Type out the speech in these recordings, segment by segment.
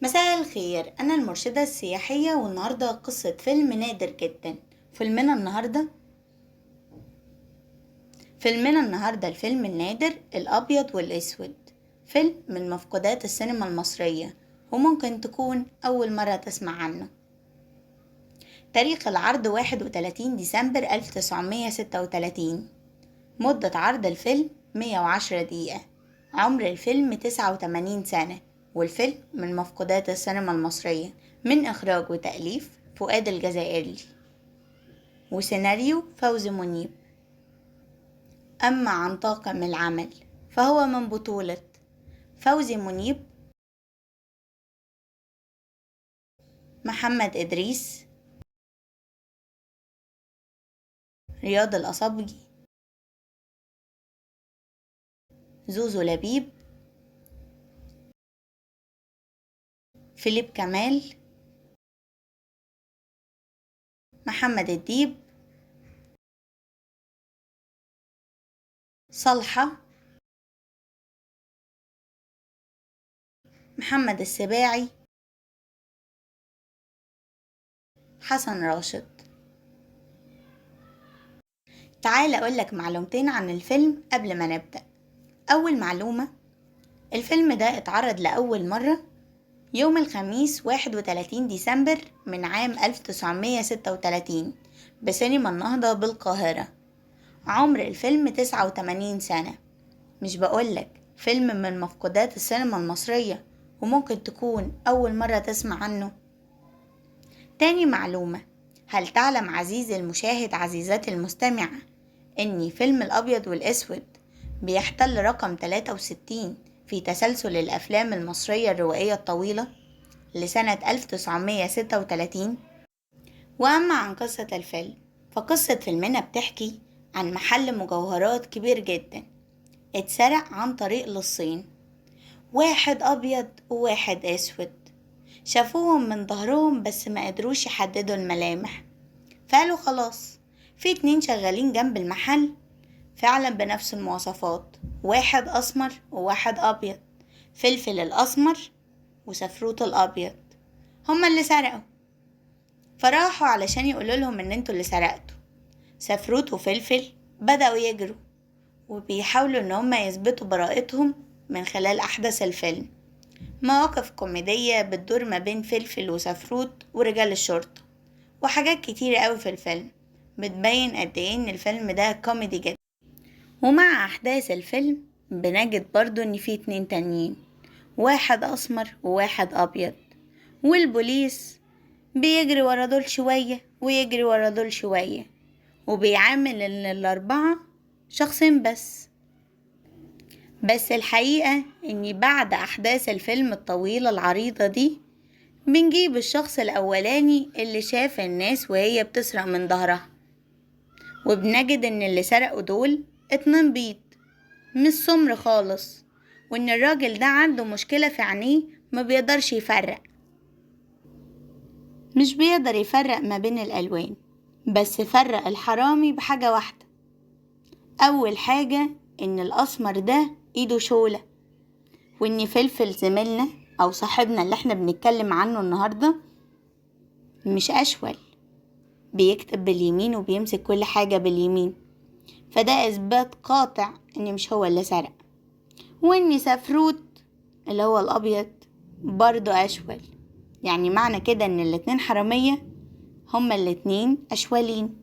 مساء الخير، أنا المرشدة السياحية والنهاردة قصة فيلم نادر جدا. فيلمنا النهاردة الفيلم النادر الأبيض والأسود، فيلم من مفقودات السينما المصرية وممكن تكون أول مرة تسمع عنه. تاريخ العرض 31 ديسمبر 1936. مدة عرض الفيلم 110 دقيقة. عمر الفيلم 89 سنة، والفيلم من مفقودات السينما المصرية، من إخراج وتأليف فؤاد الجزائري، وسيناريو فوزي منيب. أما عن طاقم العمل فهو من بطولة فوزي منيب، محمد إدريس، رياض الأصبجي، زوزو لبيب، فيليب كمال، محمد الديب، صلحة، محمد السباعي، حسن راشد. تعال أقولك معلومتين عن الفيلم قبل ما نبدأ. أول معلومة، الفيلم ده اتعرض لأول مرة يوم الخميس 31 ديسمبر من عام 1936 بسينما النهضة بالقاهرة. عمر الفيلم 89 سنة. مش بقولك فيلم من مفقودات السينما المصرية وممكن تكون أول مرة تسمع عنه؟ تاني معلومة، هل تعلم عزيزي المشاهد عزيزتي المستمعة إن فيلم الأبيض والأسود بيحتل رقم 63 في تسلسل الأفلام المصرية الروائية الطويلة لسنة 1936؟ وأما عن قصة الفيلم، فقصة فيلمنا بتحكي عن محل مجوهرات كبير جدا اتسرق عن طريق لصين، واحد أبيض وواحد أسود. شافوهم من ظهرهم بس ما قدروش يحددوا الملامح، فقالوا خلاص في 2 شغالين جنب المحل فعلا بنفس المواصفات، واحد أسمر وواحد أبيض، فلفل الأسمر وسفروت الأبيض، هما اللي سرقوا. فراحوا علشان يقولوا لهم ان انتوا اللي سرقتوا. سفروت وفلفل بدأوا يجروا وبيحاولوا ان هما يثبتوا براءتهم من خلال أحداث الفيلم. مواقف كوميدية بتدور ما بين فلفل وسفروت ورجال الشرطة، وحاجات كتيرة قوي في الفيلم بتبين قد ايه ان الفيلم ده كوميدي جدا. ومع أحداث الفيلم بنجد برضو ان في 2 تانيين، واحد أسمر وواحد أبيض، والبوليس بيجري ورا دول شوية ويجري ورا دول شوية، وبيعامل ان ال4 شخصين بس الحقيقة اني بعد احداث الفيلم الطويلة العريضة دي بنجيب الشخص الاولاني اللي شاف الناس وهي بتسرق من ظهرها، وبنجد ان اللي سرقوا دول 2 بيض مش سمر خالص، وان الراجل ده عنده مشكلة في عينيه، ما بيقدرش يفرق، مش بيقدر يفرق ما بين الألوان. بس فرق الحرامي بحاجة واحدة. أول حاجة إن الأسمر ده إيده شولة، وإن فلفل زميلنا أو صاحبنا اللي احنا بنتكلم عنه النهاردة مش أشول، بيكتب باليمين وبيمسك كل حاجة باليمين، فده إثبات قاطع إن مش هو اللي سرق. وإن سفروت اللي هو الأبيض برضو أشول، يعني معنى كده إن ال2 حرامية هما ال2 أشوالين،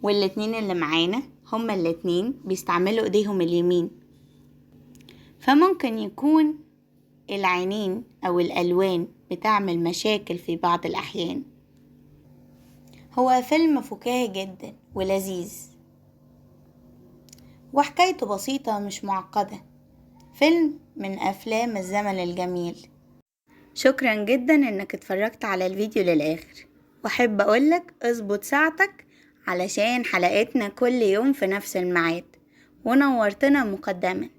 وال2 اللي معانا هما ال2 بيستعملوا ايديهم اليمين. فممكن يكون العينين أو الألوان بتعمل مشاكل في بعض الأحيان. هو فيلم فكاهي جدا ولذيذ، وحكايته بسيطة مش معقدة، فيلم من أفلام الزمن الجميل. شكرا جدا انك اتفرجت على الفيديو للآخر، واحب اقولك اظبط ساعتك علشان حلقتنا كل يوم في نفس الميعاد، ونورتنا مقدما.